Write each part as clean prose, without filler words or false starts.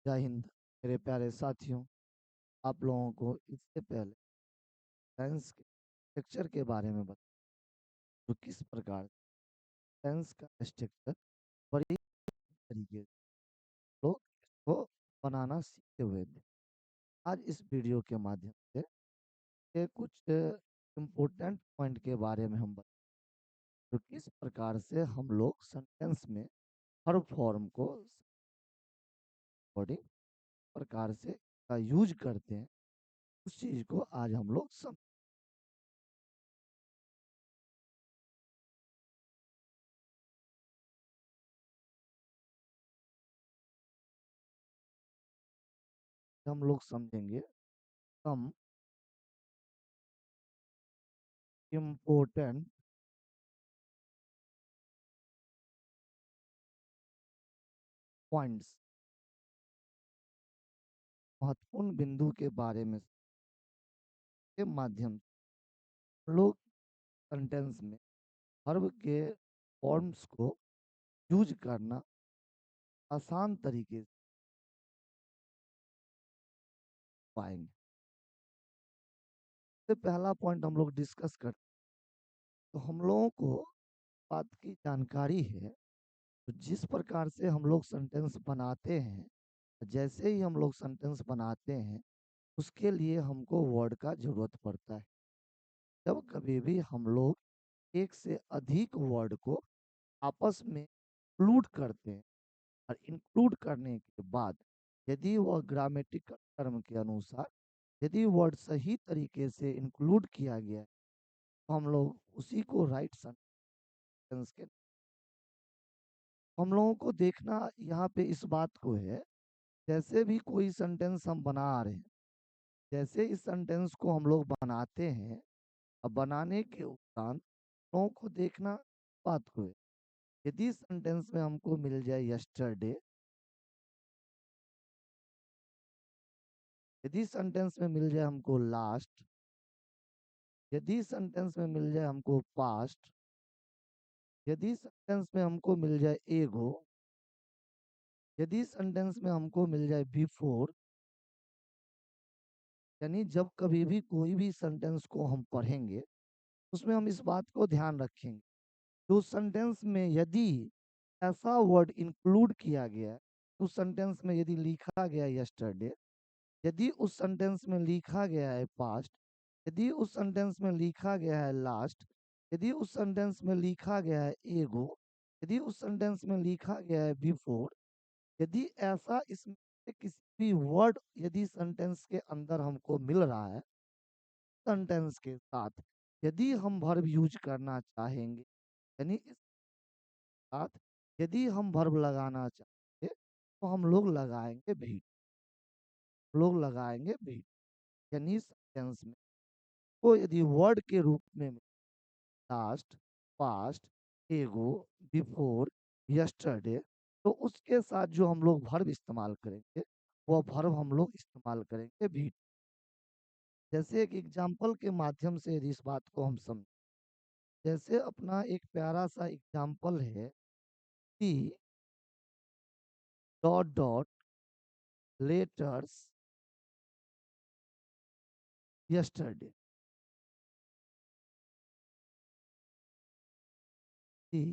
जय हिंद मेरे प्यारे साथियों। आप लोगों को इससे पहले साइंस के स्ट्रक्चर के बारे में बता जो किस प्रकार साइंस का स्ट्रक्चर बड़ी तरीके से लोग इसको बनाना सीखे हुए थे। आज इस वीडियो के माध्यम से कुछ इम्पोर्टेंट पॉइंट के बारे में हम बता जो किस प्रकार से हम लोग सेंटेंस में हर फॉर्म को अकॉर्डिंग प्रकार से का यूज करते हैं। उस चीज को आज हम लोग समझ समझेंगे some important पॉइंट्स महत्वपूर्ण बिंदु के बारे में के माध्यम से लोग सेंटेंस में वर्ब के फॉर्म्स को यूज करना आसान तरीके से पाएंगे। तो पहला पॉइंट हम लोग डिस्कस करते तो हम लोगों को बात की जानकारी है तो जिस प्रकार से हम लोग सेंटेंस बनाते हैं जैसे ही हम लोग सेंटेंस बनाते हैं उसके लिए हमको वर्ड का जरूरत पड़ता है। जब कभी भी हम लोग एक से अधिक वर्ड को आपस में इंक्लूड करते हैं और इंक्लूड करने के बाद यदि वह ग्रामेटिकल टर्म के अनुसार यदि वर्ड सही तरीके से इंक्लूड किया गया है तो हम लोग उसी को राइट सेंटेंस के हम लोगों को देखना यहाँ पे इस बात को है। जैसे भी कोई सेंटेंस हम बना रहे हैं जैसे इस सेंटेंस को हम लोग बनाते हैं अब बनाने के उपरांत लोगों को देखना बात को है। यदि सेंटेंस में हमको मिल जाए यस्टरडे यदि सेंटेंस में मिल जाए हमको लास्ट यदि सेंटेंस में मिल जाए हमको पास्ट यदि सेंटेंस में हमको मिल जाए एगो यदि सेंटेंस में हमको मिल जाए बिफोर यानी जब कभी भी कोई भी सेंटेंस को हम पढ़ेंगे उसमें हम इस बात को ध्यान रखेंगे तो सेंटेंस में यदि ऐसा वर्ड इंक्लूड किया गया है उस सेंटेंस में यदि लिखा गया है यस्टरडे यदि उस सेंटेंस में लिखा गया है पास्ट यदि उस सेंटेंस में लिखा गया है लास्ट यदि उस सेंटेंस में लिखा गया है एगो यदि उस सेंटेंस में लिखा गया है बिफोर यदि ऐसा इसमें से किसी भी वर्ड यदि सेंटेंस के अंदर हमको मिल रहा है सेंटेंस के साथ यदि हम वर्ब यूज करना चाहेंगे यानी इस साथ यदि हम वर्ब लगाना चाहेंगे तो हम लोग लगाएंगे भी यानी सेंटेंस में तो यदि वर्ड के रूप में लास्ट पास्ट एगो बिफोर यस्टरडे तो उसके साथ जो हम लोग वर्ब इस्तेमाल करेंगे वो वर्ब हम लोग इस्तेमाल करेंगे भी। जैसे एक एग्जाम्पल के माध्यम से यदि इस बात को हम समझ जैसे अपना एक प्यारा सा एग्जाम्पल है कि डॉट डॉट लेटर्स यस्टरडे दी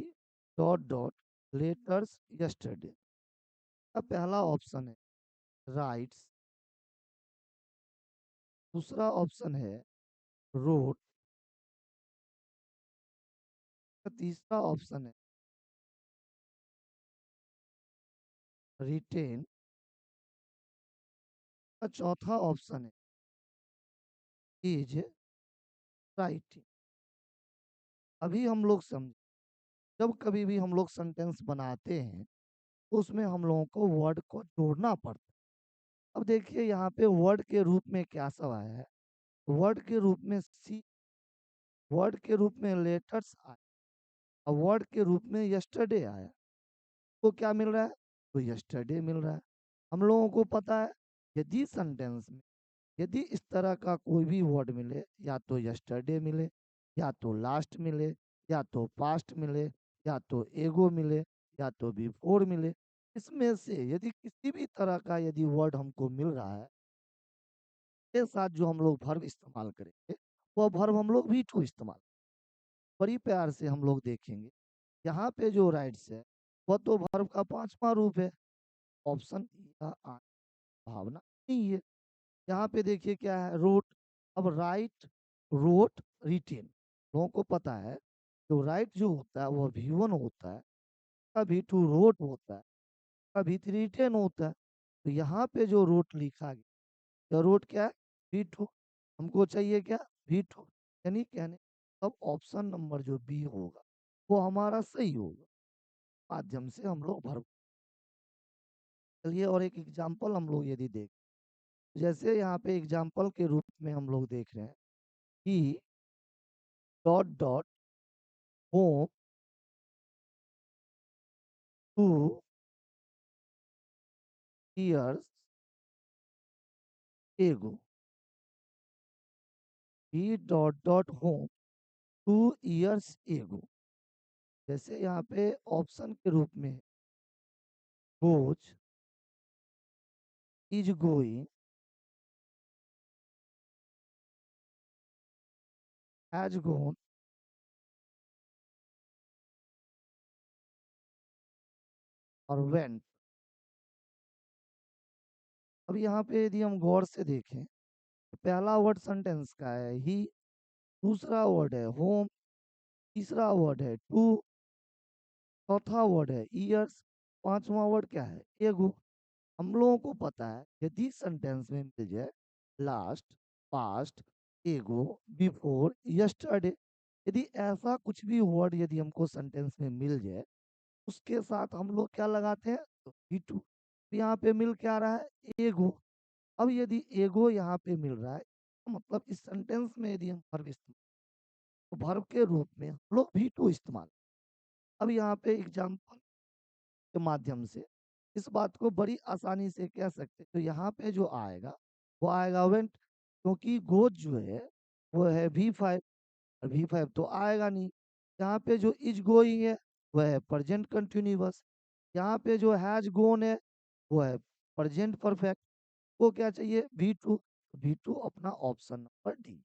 डॉट डॉट लेटर्स यस्टरडे का पहला ऑप्शन है राइट्स दूसरा ऑप्शन है रोट का तीसरा ऑप्शन है रिटेन का चौथा ऑप्शन है इज राइटिंग। अभी हम लोग समझ जब कभी भी हम लोग सेंटेंस बनाते हैं तो उसमें हम लोगों को वर्ड को जोड़ना पड़ता है। अब देखिए यहाँ पे वर्ड के रूप में क्या सब आया है वर्ड के रूप में सी वर्ड के रूप में लेटर्स आया और वर्ड के रूप में यस्टरडे आया तो क्या मिल रहा है तो यस्टरडे मिल रहा है। हम लोगों को पता है यदि सेंटेंस में यदि इस तरह का कोई भी वर्ड मिले या तो यस्टरडे मिले या तो लास्ट मिले या तो पास्ट मिले या तो एगो मिले या तो बिफोर मिले इसमें से यदि किसी भी तरह का यदि वर्ड हमको मिल रहा है, के साथ जो हम लोग वर्ब इस्तेमाल करेंगे, वो वर्ब हम लोग वी टू इस्तेमाल बड़ी प्यार से हम लोग देखेंगे। यहाँ पे जो राइट्स है, वह तो वर्ब का 5वां रूप है। ऑप्शन ई का भावना नहीं है। यहाँ पे देखिए क्या है, रोट। अब राइट, रोट, रिटेन, लोगों को पता है जो राइट जो होता है वह V1 होता है, कभी टू रोट होता है, कभी रिटेन होता है। तो यहाँ पे जो रोट लिखा गया, तो रोट क्या है, V2। हमको चाहिए क्या, V2, यानी कहने अब ऑप्शन नंबर जो बी होगा वो हमारा सही होगा। माध्यम से हम लोग भर। चलिए और एक एग्जाम्पल हम लोग यदि देख, जैसे यहाँ पे एग्जाम्पल के रूप में हम लोग देख रहे हैं कि dot dot home two years ago, he dot dot home 2 years एगो। जैसे यहाँ पे ऑप्शन के रूप में goes, is going, has gone और वेंट। अब यहाँ पे यदि हम गौर से देखें तो पहला वर्ड सेंटेंस का है ही, दूसरा वर्ड है होम, तीसरा वर्ड है टू, चौथा वर्ड है ईयर्स, पांचवा वर्ड क्या है, एगो। हम लोगों को पता है यदि सेंटेंस में मिल जाए लास्ट, पास्ट, एगो, बिफोर, यस्टरडे, यदि ऐसा कुछ भी वर्ड यदि हमको सेंटेंस में मिल जाए, उसके साथ हम लोग क्या लगाते हैं, तो बी टू। यहाँ पे मिल क्या रहा है, एगो। अब यदि एगो यहाँ पे मिल रहा है, तो मतलब इस सेंटेंस में यदि हम वर्ब इस्तेमाल, तो वर्ब के रूप में हम लोग भी टू इस्तेमाल। अब यहाँ पे एग्जाम्पल के माध्यम से इस बात को बड़ी आसानी से कह सकते हैं। तो यहाँ पे जो आएगा वो आएगा वेंट, क्योंकि गोज जो है वो है V5, और V5 तो आएगा नहीं। यहाँ पे जो इज गोइंग है वह है प्रेजेंट कंटिन्यूअस। यहाँ पे जो हैज गोन है वो है प्रेजेंट परफेक्ट। वो क्या चाहिए, V2। V2 अपना ऑप्शन नंबर डी।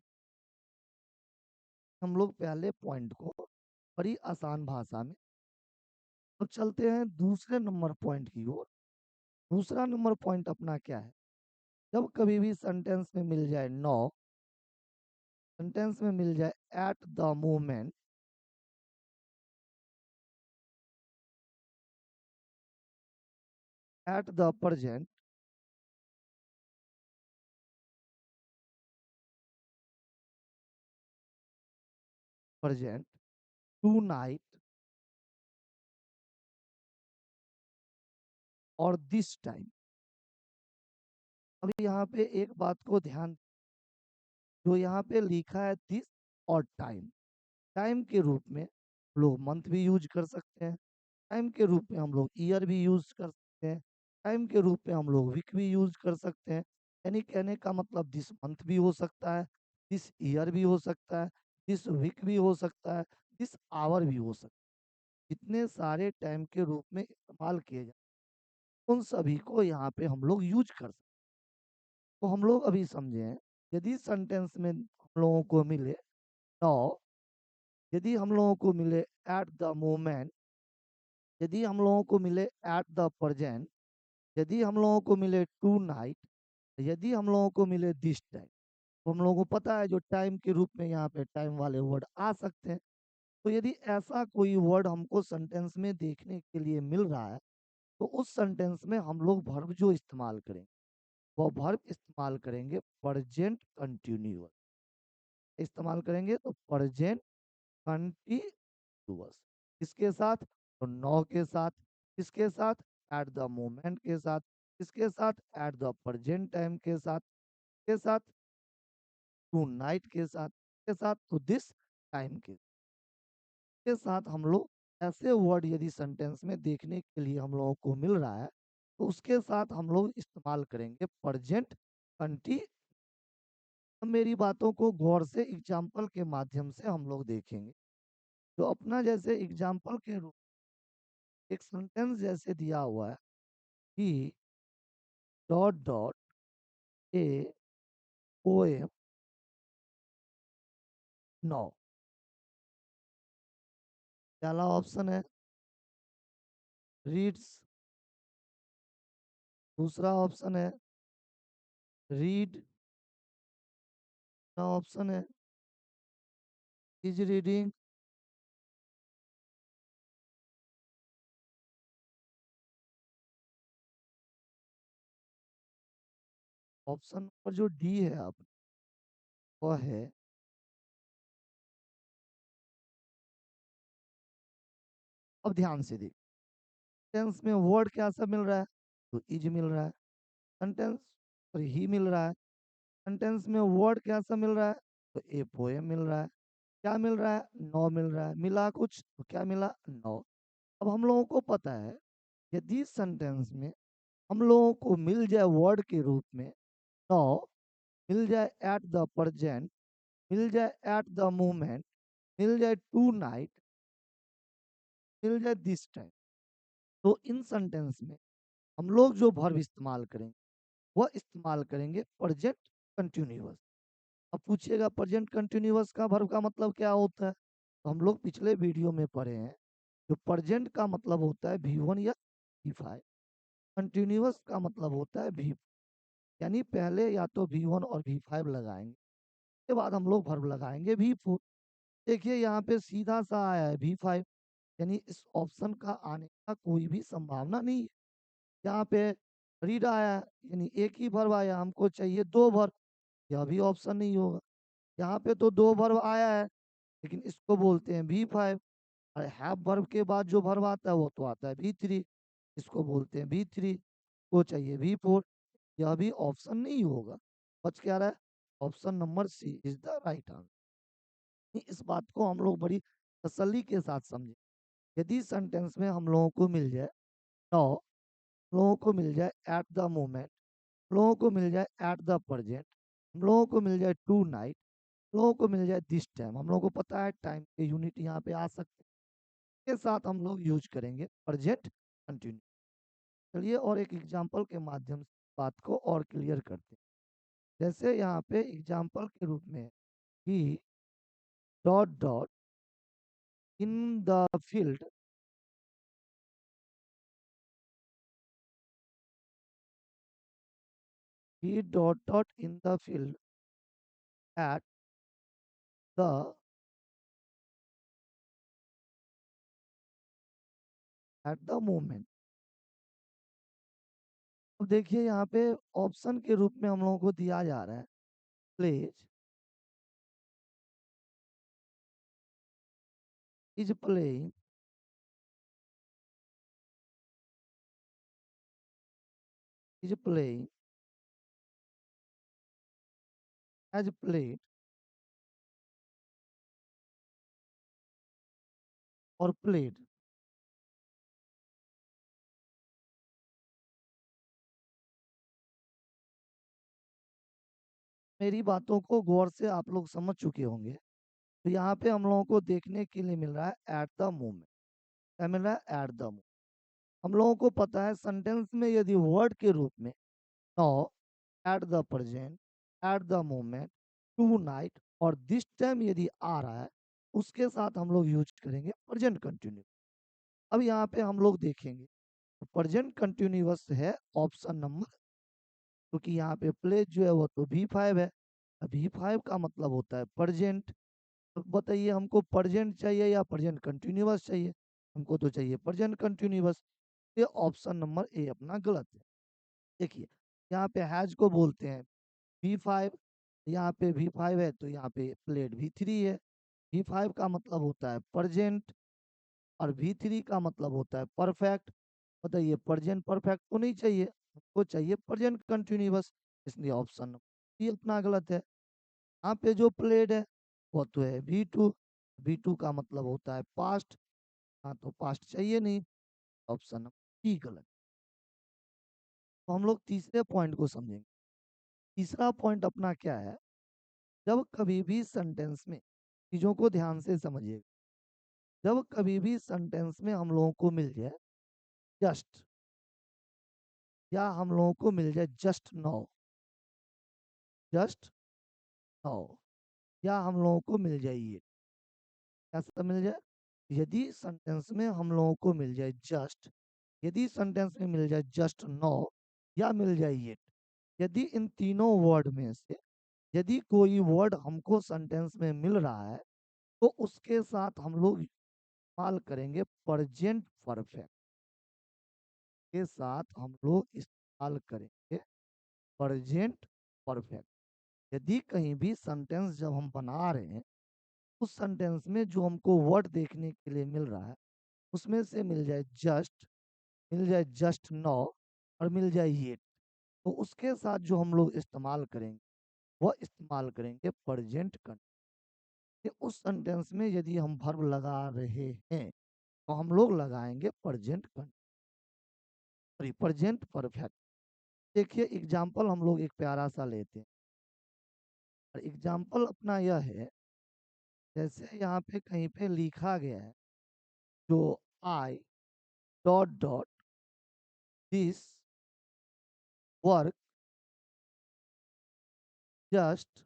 हम लोग पहले पॉइंट को बड़ी आसान भाषा में, तो चलते हैं दूसरे नंबर पॉइंट की ओर। दूसरा नंबर पॉइंट अपना क्या है, जब कभी भी सेंटेंस में मिल जाए नो, सेंटेंस में मिल जाए at the moment, at the present, present, tonight और दिस टाइम। अब यहाँ पे एक बात को ध्यान, जो यहाँ पे लिखा है दिस और टाइम, टाइम के रूप में लोग मंथ भी यूज कर सकते हैं, टाइम के रूप में हम लोग ईयर भी यूज कर सकते हैं, टाइम के रूप में हम लोग वीक भी यूज कर सकते हैं। यानी कहने का मतलब दिस मंथ भी हो सकता है, दिस ईयर भी हो सकता है, दिस वीक भी हो सकता है, दिस आवर भी हो सकता है। जितने सारे टाइम के रूप में इस्तेमाल किए जाए उन सभी को यहाँ पे हम लोग यूज कर सकते हैं। तो हम लोग अभी समझें, यदि सेंटेंस में हम लोगों को मिले नाउ, यदि हम लोगों को मिले एट द मोमेंट, यदि हम लोगों को मिले एट द प्रेजेंट, यदि हम लोगों को मिले टू नाइट, यदि हम लोगों को मिले दिस टाइम, तो हम लोगों को पता है जो टाइम के रूप में यहाँ पे टाइम वाले वर्ड आ सकते हैं। तो यदि ऐसा कोई वर्ड हमको सेंटेंस में देखने के लिए मिल रहा है, तो उस सेंटेंस में हम लोग वर्ब जो इस्तेमाल करेंगे वो वर्ब इस्तेमाल करेंगे प्रेजेंट कंटिन्यूअस, इस्तेमाल करेंगे तो प्रेजेंट कंटिन्यूअस। किसके साथ, तो नो के साथ, किसके साथ, एट द मोमेंट के साथ, किसके साथ, एट द प्रेजेंट टाइम के साथ, के साथ, टू नाइट के साथ तो दिस टाइम के साथ हम लोग ऐसे वर्ड यदि सेंटेंस में देखने के लिए हम लोगों को मिल रहा है, तो उसके साथ हम लोग इस्तेमाल करेंगे प्रेजेंट कंटी। मेरी बातों को गौर से एग्जाम्पल के माध्यम से हम लोग देखेंगे। तो अपना जैसे एग्जाम्पल के रूप एक सेंटेंस जैसे दिया हुआ है, he dot dot a poem now. पहला ऑप्शन है रीड्स, दूसरा ऑप्शन है रीड, ऑप्शन है इज रीडिंग, ऑप्शन नंबर जो डी है आप वह है। अब ध्यान से देख, सेंटेंस में वर्ड क्या सा मिल रहा है, तो इज मिल रहा है। सेंटेंस और ही मिल रहा है। सेंटेंस में वर्ड क्या सा मिल रहा है, तो ए पोएम मिल रहा है। क्या मिल रहा है, नो मिल रहा है। मिला कुछ तो क्या मिला, नो। अब हम लोगों को पता है यदि सेंटेंस में हम लोगों को मिल जाए वर्ड के रूप में नो, मिल जाए एट द प्रेजेंट, मिल जाए एट द मोमेंट, मिल जाए टू नाइट, मिल जाए दिस टाइम, तो इन सेंटेंस में हम लोग जो वर्ब इस्तेमाल करेंगे वह इस्तेमाल करेंगे प्रेजेंट कंटिन्यूअस। अब पूछिएगा प्रेजेंट कंटिन्यूअस का वर्ब का मतलब क्या होता है, तो हम लोग पिछले वीडियो में पढ़े हैं जो प्रेजेंट का मतलब होता है V1 या V5, कंटिन्यूअस का मतलब होता है V, यानी पहले या तो V1 और V5 लगाएंगे, उसके बाद हम लोग वर्ब लगाएंगे V4। देखिए यहाँ पे सीधा सा आया है V5, यानी इस ऑप्शन का आने का कोई भी संभावना नहीं है। यहाँ पे रीड आया है, यानी एक ही वर्ब आया, हमको चाहिए दो वर्ब, यह भी ऑप्शन नहीं होगा। यहाँ पे तो दो वर्ब आया है लेकिन इसको बोलते हैं V5, और हैव वर्ब के बाद जो वर्ब आता है वो तो आता है V3, इसको बोलते हैं V3, को चाहिए V4, यह भी ऑप्शन नहीं होगा। बच क्या रहा है, option number C is the right answer. इस बात को हम लोग बड़ी तसल्ली के साथ समझें। यदि सेंटेंस में हम लोगों को मिल जाए नो, लोगों को मिल जाए एट द मोमेंट, लोगों को मिल जाए एट द प्रेजेंट, हम लोगों को मिल जाए टू नाइट, लोगों को मिल जाए दिस टाइम, हम लोगों को पता है टाइम के यूनिट यहाँ पे आ सकते हैं, के साथ हम लोग यूज करेंगे प्रेजेंट कंटिन्यू। चलिए और एक एग्जांपल के माध्यम से बात को और क्लियर करते हैं। जैसे यहाँ पे एग्जांपल के रूप में he dot dot in the field, he dot dot in the field at the at the moment. अब देखिए यहाँ पे ऑप्शन के रूप में हम लोगों को दिया जा रहा है plays, is playing, is playing, has played और प्लेड। मेरी बातों को गौर से आप लोग समझ चुके होंगे। तो यहाँ पे हम लोगों को देखने के लिए मिल रहा है एट द मोमेंट, क्या मिल रहा है, एट द मोमेंट। हम लोगों को पता है सेंटेंस में यदि वर्ड के रूप में now, at the present, at the moment, tonight और दिस टाइम यदि आ रहा है, उसके साथ हम लोग यूज करेंगे प्रेजेंट कंटिन्यू। अब यहाँ पे हम लोग देखेंगे प्रेजेंट कंटिन्यूअस है ऑप्शन नंबर, क्योंकि यहाँ पे प्लेस जो है वो तो V5 है। V5 का मतलब होता है प्रेजेंट। तो बताइए हमको प्रेजेंट चाहिए या प्रेजेंट कंटिन्यूअस चाहिए, हमको तो चाहिए प्रेजेंट कंटिन्यूअस। ये ऑप्शन नंबर ए अपना गलत है। देखिए यहाँ पे हैज को बोलते हैं V5, यहाँ पे V5 है तो यहाँ पे प्लेड V3 है। V5 का मतलब होता है प्रेजेंट और V3 का मतलब होता है परफेक्ट। बताइए प्रेजेंट परफेक्ट को नहीं चाहिए, हमको चाहिए प्रेजेंट कंटिन्यूअस, इसलिए ऑप्शन ये अपना गलत है। यहाँ पे जो प्लेड है वो तो है V2, V2 का मतलब होता है पास्ट, हाँ तो पास्ट चाहिए नहीं, ऑप्शन डी गलत। तो हम लोग तीसरे पॉइंट को समझेंगे। तीसरा पॉइंट अपना क्या है, जब कभी भी सेंटेंस में, चीजों को ध्यान से समझिएगा, जब कभी भी सेंटेंस में हम लोगों को मिल जाए जस्ट, या हम लोगों को मिल जाए जस्ट नाउ, या हम लोगों को मिल जाए ये, कैसा मिल जाए, यदि सेंटेंस में हम लोगों को मिल जाए यदि सेंटेंस में मिल जाए जस्ट नो या मिल जाए ये, यदि इन तीनों वर्ड में से यदि कोई वर्ड हमको सेंटेंस में मिल रहा है तो उसके साथ हम लोग इस्तेमाल करेंगे प्रेजेंट परफेक्ट, के साथ हम लोग इस्तेमाल करेंगे प्रेजेंट परफेक्ट। यदि कहीं भी सेंटेंस जब हम बना रहे हैं उस सेंटेंस में जो हमको वर्ड देखने के लिए मिल रहा है उसमें से मिल जाए जस्ट नो और मिल जाए ये, तो उसके साथ जो हम लोग इस्तेमाल करेंगे वह इस्तेमाल करेंगे प्रेजेंट कंटिन्यूअस। उस सेंटेंस में यदि हम वर्ब लगा रहे हैं तो हम लोग लगाएंगे प्रेजेंट परफेक्ट। देखिए एग्जाम्पल हम लोग एक प्यारा सा लेते हैं, और एग्जाम्पल अपना यह है, जैसे यहाँ पे कहीं पे लिखा गया है जो I dot dot this work just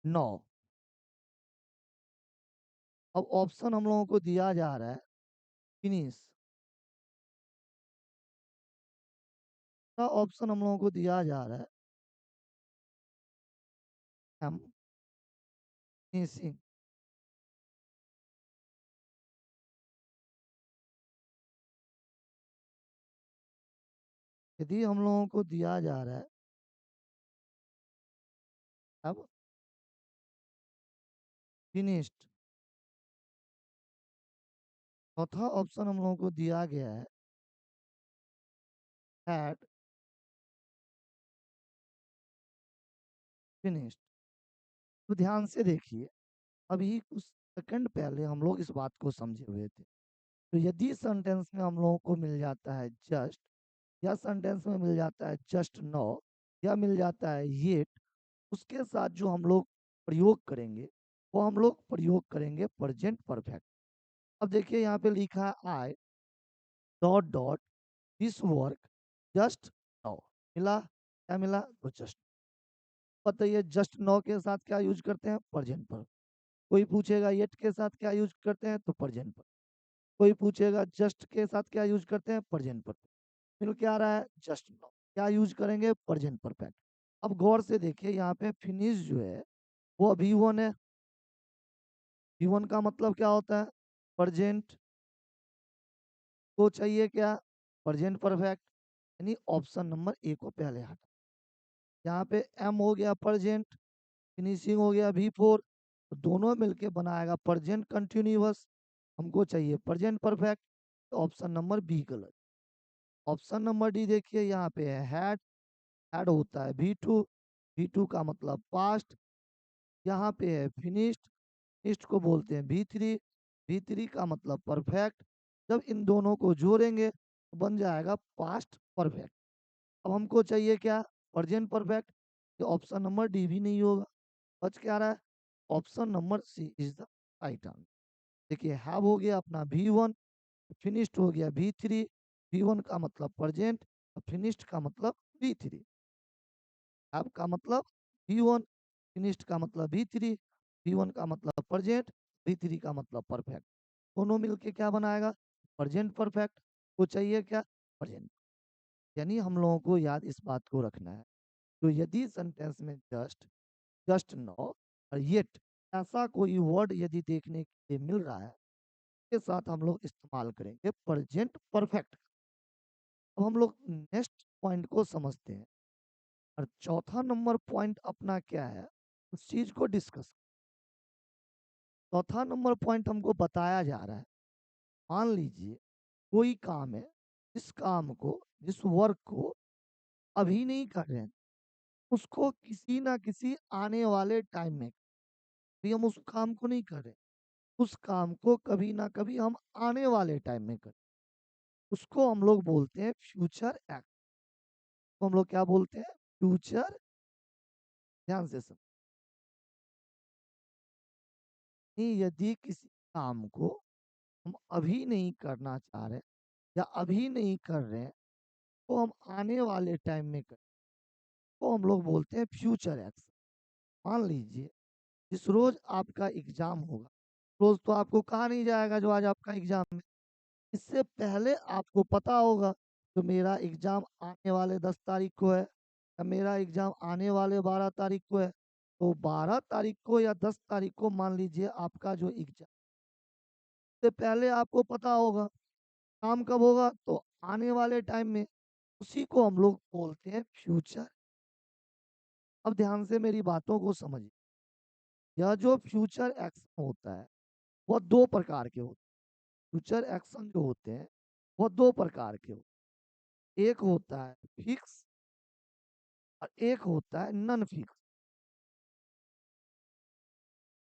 now. अब ऑप्शन हम लोगों को दिया जा रहा है फिनिश का, ऑप्शन हम लोगों को दिया जा रहा है एम फिनिशिंग। यदि हम लोगों को दिया जा रहा है अब फिनिश्ड, चौथा ऑप्शन हम लोगों को दिया गया है हैड फिनिश्ड। तो ध्यान से देखिए, अभी कुछ सेकंड पहले हम लोग इस बात को समझे हुए थे। तो यदि सेंटेंस में हम लोगों को मिल जाता है जस्ट, या सेंटेंस में मिल जाता है जस्ट नो, या मिल जाता है येट, उसके साथ जो हम लोग प्रयोग करेंगे वो हम लोग प्रयोग करेंगे प्रेजेंट परफेक्ट। अब देखिए यहाँ पे लिखा है I dot dot this work just now, मिला क्या मिला, तो जस्ट। बताइए जस्ट नो के साथ क्या यूज करते हैं, प्रेजेंट पर। कोई पूछेगा येट के साथ क्या यूज करते हैं, तो प्रेजेंट पर। कोई पूछेगा जस्ट के साथ क्या यूज करते हैं, प्रेजेंट पर। मिल क्या आ रहा है, जस्ट नो, क्या यूज करेंगे, प्रेजेंट परफेक्ट। अब गौर से देखिए यहाँ पे फिनिश जो है वो V1 है। V1 का मतलब क्या होता है, प्रेजेंट को चाहिए क्या, प्रेजेंट परफेक्ट, यानी ऑप्शन नंबर ए को पहले हटा। यहाँ पे एम हो गया प्रेजेंट, फिनिशिंग हो गया V4, तो दोनों मिलके बनाएगा प्रेजेंट कंटिन्यूअस। हमको चाहिए प्रेजेंट परफेक्ट, तो ऑप्शन नंबर बी गलत। ऑप्शन नंबर डी देखिए यहाँ पे है हैड होता है V2 का मतलब पास्ट। यहाँ पे है फिनिश्ड को बोलते हैं V3 का मतलब परफेक्ट। जब इन दोनों को जोड़ेंगे तो बन जाएगा पास्ट परफेक्ट। अब हमको चाहिए क्या, प्रेजेंट परफेक्ट, तो ऑप्शन नंबर डी भी नहीं होगा, बच क्या रहा है, option number C is the right answer. देखिए हैव हो गया अपना V1, फिनिश्ड हो गया V3, V1 का मतलब प्रेजेंट, फिनिश्ड का मतलब V3। हैव का मतलब V1, फिनिश्ड का मतलब V3, V1 का मतलब प्रेजेंट, V3 का मतलब परफेक्ट। दोनों मिलके क्या बनाएगा, प्रेजेंट परफेक्ट। को चाहिए क्या, प्रेजेंट। यानी हम लोगों को याद इस बात को रखना है, तो यदि सेंटेंस में जस्ट नो और येट ऐसा कोई वर्ड यदि देखने के लिए मिल रहा है के साथ हम लोग इस्तेमाल करेंगे प्रेजेंट परफेक्ट। अब हम लोग नेक्स्ट पॉइंट को समझते हैं, और चौथा नंबर पॉइंट अपना क्या है उस चीज को डिस्कस। चौथा नंबर पॉइंट हमको बताया जा रहा है, मान लीजिए कोई काम है, जिस काम को जिस वर्क को अभी नहीं कर रहे हैं, उसको किसी ना किसी आने वाले टाइम में, भी हम उस काम को नहीं कर रहे, उस काम को कभी ना कभी हम आने वाले टाइम में करें, उसको हम लोग बोलते हैं फ्यूचर एक्ट। तो हम लोग क्या बोलते हैं, फ्यूचर। ध्यान से सुन, यदि किसी काम को हम अभी नहीं करना चाह रहे या अभी नहीं कर रहे हैं, तो हम आने वाले टाइम में करें तो हम लोग बोलते हैं फ्यूचर एक्शन। मान लीजिए जिस रोज आपका एग्जाम होगा, रोज तो आपको कहा नहीं जाएगा जो आज आपका एग्जाम है। इससे पहले आपको पता होगा तो मेरा एग्जाम आने वाले 10 तारीख को है या मेरा एग्जाम आने वाले 12 तारीख को है। तो 12 तारीख को या 10 तारीख को मान लीजिए आपका जो एग्जाम, से पहले आपको पता होगा काम कब होगा, तो आने वाले टाइम में। उसी को हम लोग बोलते हैं फ्यूचर। अब ध्यान से मेरी बातों को समझिए। यह जो फ्यूचर एक्शन होता है वह दो प्रकार के होते हैं। फ्यूचर एक्शन जो होते हैं वह दो प्रकार के होते हैं। एक होता है फिक्स और एक होता है नॉन फिक्स।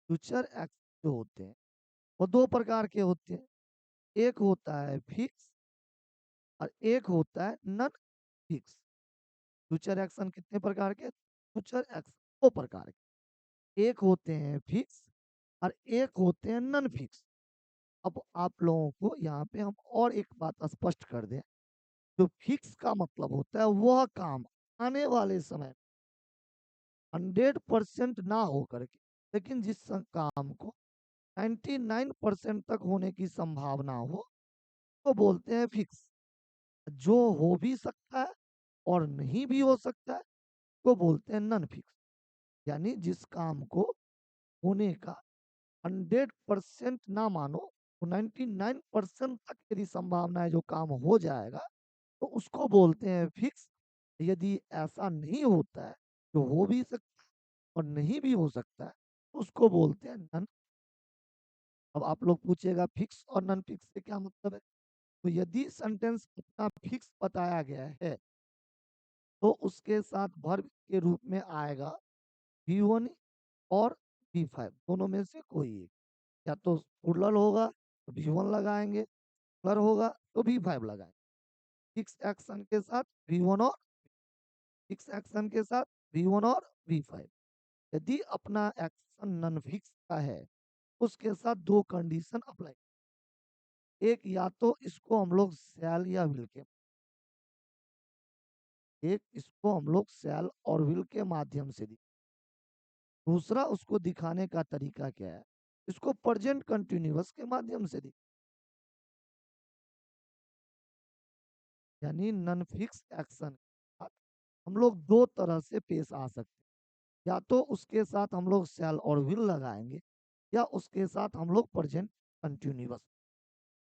फ्यूचर एक्शन जो होते हैं वो दो प्रकार के होते हैं। एक होता है फिक्स और एक होता है नॉन फिक्स। फ्यूचर एक्शन कितने प्रकार के? फ्यूचर एक्शन दो प्रकार के, एक होते हैं फिक्स और एक होते हैं नॉन फिक्स। अब आप लोगों को यहाँ पे हम और एक बात स्पष्ट कर दें। जो फिक्स का मतलब होता है वह काम आने वाले समय 100% ना हो करके, लेकिन जिस काम को 99% तक होने की संभावना हो तो बोलते हैं फिक्स। जो हो भी सकता है और नहीं भी हो सकता है तो बोलते हैं नॉन फिक्स। यानी जिस काम को होने का 100% ना मानो तो 99% तक यदि संभावना है जो काम हो जाएगा तो उसको बोलते हैं फिक्स। यदि ऐसा नहीं होता है, जो हो भी सकता है और नहीं भी हो सकता है, तो उसको बोलते हैं नॉन। अब आप लोग पूछेगा फिक्स और नॉन फिक्स से क्या मतलब है? तो यदि सेंटेंस अपना फिक्स बताया गया है तो उसके साथ वर्ब के रूप में आएगा V1 और V5, दोनों में से कोई एक। या तो प्लुरल होगा तो V1 लगाएंगे, सिंगुलर होगा तो V5 लगाएंगे। फिक्स एक्शन के साथ V1 और फिक्स एक्शन के साथ V1 और V5। यदि अपना एक्शन नॉन फिक्स का है उसके साथ दो कंडीशन अप्लाई। एक, या तो इसको हम लोग शैल या विल के, एक इसको हम लोग शैल और विल के माध्यम से दूसरा उसको दिखाने का तरीका क्या है, इसको प्रेजेंट कंटिन्यूअस के माध्यम से यानी नॉन फिक्स एक्शन हम लोग दो तरह से पेश आ सकते हैं। या तो उसके साथ हम लोग शैल और विल लगाएंगे या उसके साथ हम लोग प्रेजेंट कंटिन्यूअस।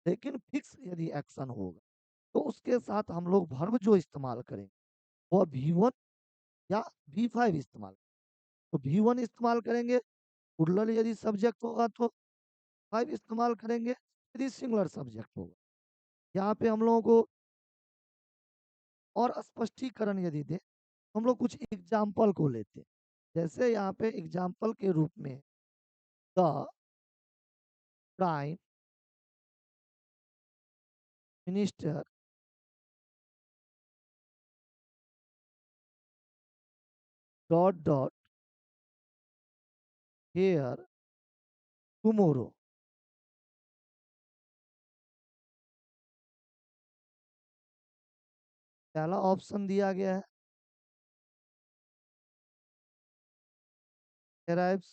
लेकिन फिक्स यदि एक्शन होगा तो उसके साथ हम लोग वर्ब जो इस्तेमाल करेंगे वो V1 या V5 इस्तेमाल। तो V1 इस्तेमाल करेंगे प्लुरल यदि सब्जेक्ट होगा तो, 5 इस्तेमाल करेंगे यदि सिंगुलर सब्जेक्ट होगा। यहाँ पे हम लोगों को और स्पष्टीकरण यदि दें तो हम लोग कुछ एग्जाम्पल को लेते हैं। जैसे यहाँ पे एग्जाम्पल के रूप में the prime minister dot dot here tomorrow. पहला ऑप्शन दिया गया है अराइव्स,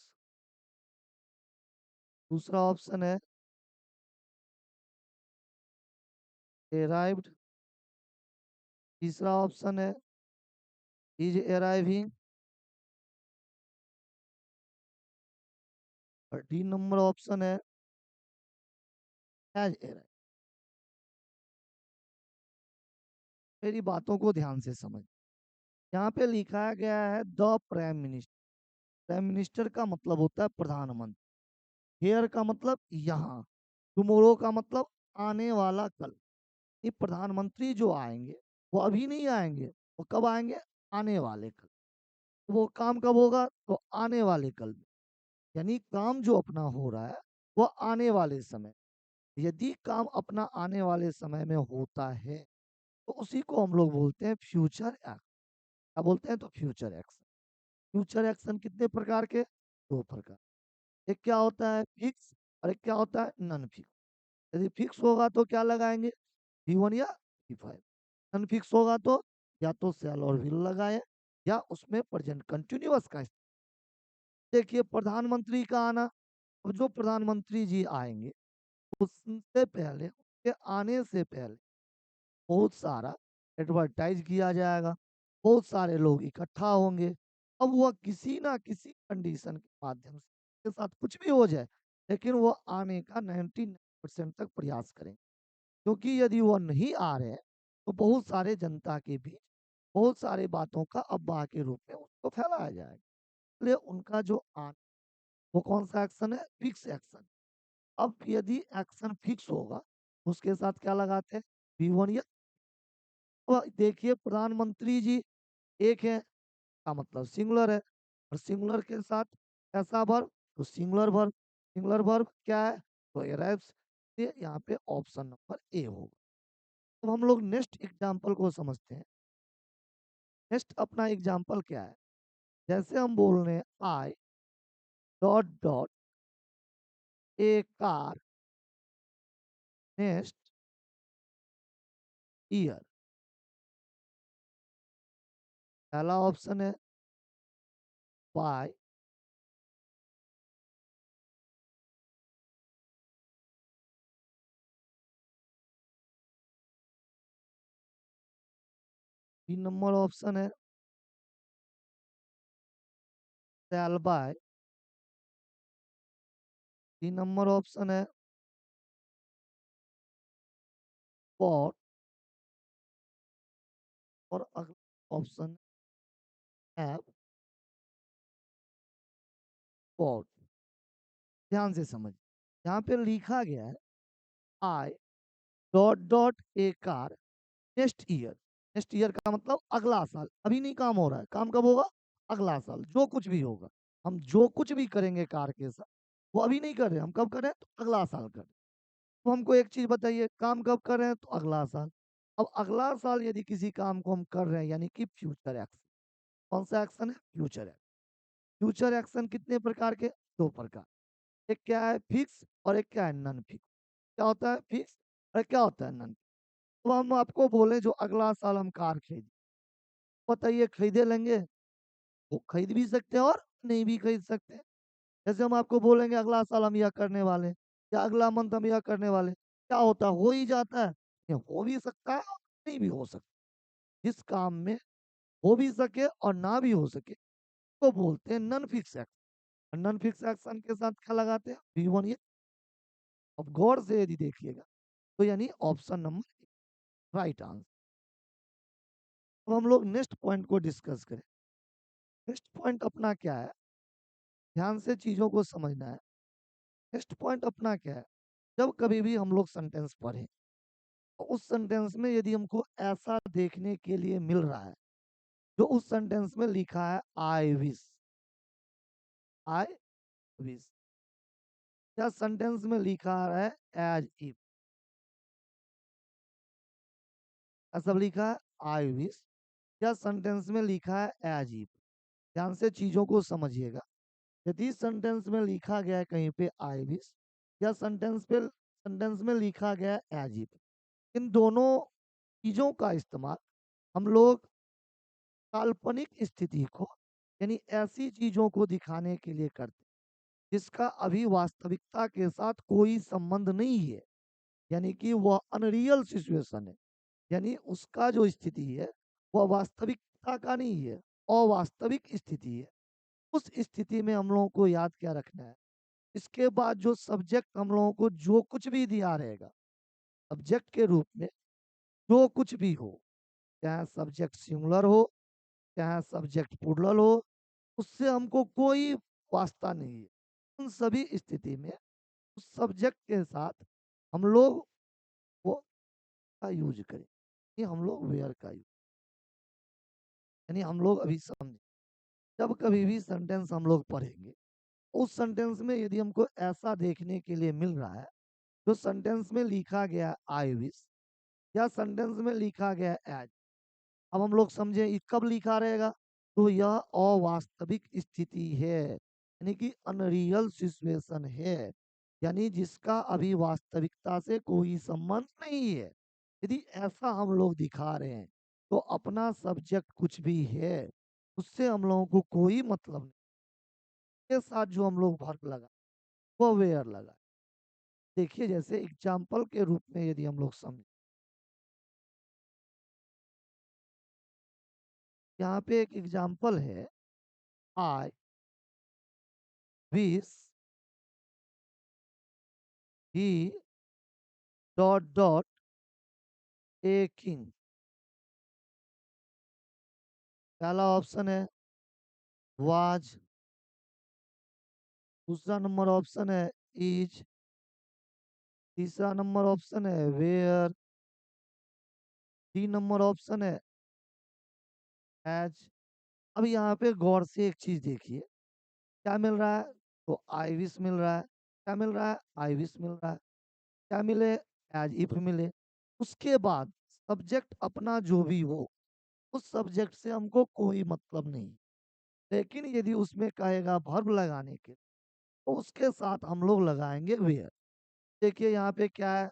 दूसरा ऑप्शन है अराइव्ड, तीसरा ऑप्शन है इज अराइविंग और 3 नंबर ऑप्शन है हैज अराइव्ड। मेरी बातों को ध्यान से समझ। यहाँ पे लिखा गया है the prime minister. Prime minister का मतलब होता है प्रधानमंत्री। हेयर का मतलब यहाँ, टुमोरो का मतलब आने वाला कल। ये प्रधानमंत्री जो आएंगे वो अभी नहीं आएंगे, वो कब आएंगे? आने वाले कल। वो काम कब होगा? तो आने वाले कल में। यानी काम जो अपना हो रहा है वो आने वाले समय। यदि काम अपना आने वाले समय में होता है तो उसी को हम लोग बोलते हैं फ्यूचर एक्शन। क्या बोलते हैं? तो फ्यूचर एक्शन। फ्यूचर एक्शन कितने प्रकार के? दो प्रकार। एक क्या होता है फिक्स और एक क्या होता है नॉन फिक्स। यदि फिक्स होगा तो क्या लगाएंगे? V1 या V5। नॉन फिक्स होगा तो या तो सेल और विल लगाए या उसमें प्रेजेंट कंटिन्यूअस का देखिए प्रधानमंत्री का आना। अब जो प्रधानमंत्री जी आएंगे उससे पहले, उसके आने से पहले बहुत सारा एडवर्टाइज किया जाएगा, बहुत सारे लोग इकट्ठा होंगे। अब वह किसी ना किसी कंडीशन के माध्यम से के साथ कुछ भी हो जाए, लेकिन वो आने का 99% तक प्रयास करेंगे। क्योंकि यदि वो नहीं आ रहे हैं तो बहुत सारे जनता के बीच बहुत सारे बातों का अफवाह के रूप में उसको फैलाया जाएगा। इसलिए उनका जो आना, वो कौन सा एक्शन है? Fix action. अब यदि एक्शन फिक्स होगा उसके साथ क्या लगाते हैं? V1 या देखिए प्रधानमंत्री जी एक है का मतलब सिंगुलर है, और सिंगुलर के साथ ऐसा वर्ब तो सिंगुलर वर्ब। सिंगुलर वर्ब क्या है? तो एराइव्स। यहाँ पे ऑप्शन नंबर ए होगा। तो हम लोग नेक्स्ट एग्जाम्पल को समझते हैं। नेक्स्ट अपना एग्जाम्पल क्या है? जैसे हम बोल रहे हैं आई डॉट डॉट ए कार नेक्स्ट ईयर। पहला ऑप्शन है बाय, 3 नंबर ऑप्शन है सेल बाय, 3 नंबर ऑप्शन है बॉट, और अगला ऑप्शन है बॉट। ध्यान से समझ, यहाँ पे लिखा गया है I dot dot A car next year. Next year का मतलब अगला साल। अभी नहीं काम हो रहा है, काम कब होगा? अगला साल। जो कुछ भी होगा, हम जो कुछ भी करेंगे कार के साथ, वो अभी नहीं कर रहे, हम कब कर रहे हैं? तो अगला साल कर रहे हैं। तो हमको एक चीज बताइए, काम कब कर रहे हैं? तो अगला साल। अब अगला साल यदि किसी काम को हम कर रहे हैं, यानी कि फ्यूचर एक्शन। कौन सा एक्शन है? Future action. फ्यूचर एक्शन कितने प्रकार के? 2 प्रकार। एक क्या है? फिक्स, और एक क्या है? Non fix. क्या होता है फिक्स और क्या होता है नॉन? तो हम आपको बोले जो अगला साल हम कार खरीदे, बताइए खरीदे लेंगे? वो खरीद भी सकते हैं और नहीं भी खरीद सकते हैं। जैसे हम आपको बोलेंगे अगला साल हम यह करने वाले, या अगला मंथ हम यह करने वाले, क्या होता है? हो ही जाता है। ये हो भी सकता है और नहीं भी हो सकता। जिस काम में हो भी सके और ना भी हो सके तो बोलते हैं non fix action. Non fix action के साथ क्या लगाते हैं? V1 ये। अब गौर से यदि देखिएगा तो यानी ऑप्शन नंबर राइट आंसर। अब हम लोग नेक्स्ट पॉइंट को डिस्कस करें। नेक्स्ट पॉइंट अपना क्या है? ध्यान से चीजों को समझना है। नेक्स्ट पॉइंट अपना क्या है? जब कभी भी हम लोग सेंटेंस पढ़ें तो उस सेंटेंस में यदि हमको ऐसा देखने के लिए मिल रहा है जो उस सेंटेंस में लिखा है आई विश, आई विश, या सेंटेंस में लिखा है एज इफ, ऐसा लिखा है आई विश, या सेंटेंस में लिखा है एज इफ। ध्यान से चीजों को समझिएगा। यदि सेंटेंस में लिखा गया है कहीं पे आई विश, या सेंटेंस में लिखा गया है एज इफ, इन दोनों चीजों का इस्तेमाल हम लोग काल्पनिक स्थिति को, यानी ऐसी चीजों को दिखाने के लिए करते हैं जिसका अभी वास्तविकता के साथ कोई संबंध नहीं है, यानी कि वह अनरियल सिचुएशन है, यानी उसका जो स्थिति है वह वास्तविकता का नहीं है, अवास्तविक स्थिति है। उस स्थिति में हम लोगों को याद क्या रखना है? इसके बाद जो सब्जेक्ट हम लोगों को जो कुछ भी दिया रहेगा सब्जेक्ट के रूप में, जो कुछ भी हो, चाहे सब्जेक्ट सिंगुलर हो चाहे सब्जेक्ट प्लूरल हो, उससे हमको कोई वास्ता नहीं है। उन सभी स्थिति में उस सब्जेक्ट के साथ हम लोग वो का यूज करें, ये हम लोग वेयर का यूज, यानी हम लोग अभी समझे जब कभी भी सेंटेंस हम लोग पढ़ेंगे उस सेंटेंस में यदि हमको ऐसा देखने के लिए मिल रहा है जो सेंटेंस में लिखा गया आई विश, या सेंटेंस में लिखा गया एज, अब हम लोग समझे ये कब लिखा रहेगा? तो यह अवास्तविक स्थिति है, यानी कि अनरियल सिचुएशन है, यानी जिसका अभी वास्तविकता से कोई संबंध नहीं है। यदि ऐसा हम लोग दिखा रहे हैं तो अपना सब्जेक्ट कुछ भी है उससे हम लोगों को कोई मतलब नहीं। के साथ जो हम लोग वर्ब लगा वो वेयर लगा। देखिए जैसे एग्जाम्पल के रूप में यदि हम लोग समझे, यहाँ पे एक एग्जाम्पल है, I wish he dot dot a king. पहला ऑप्शन है वाज, दूसरा नंबर ऑप्शन है इज, तीसरा नंबर ऑप्शन है वेयर, 3 नंबर ऑप्शन है एज। अब यहाँ पे गौर से एक चीज देखिए, क्या मिल रहा है? तो आई विश मिल रहा है। क्या मिल रहा है? आई विश मिल रहा है। क्या मिले? एज इफ मिले। उसके बाद सब्जेक्ट अपना जो भी हो, उस सब्जेक्ट से हमको कोई मतलब नहीं। लेकिन यदि उसमें कहेगा वर्ब लगाने के, तो उसके साथ हम लोग लगाएंगे वेयर। देखिए यहाँ पे क्या है,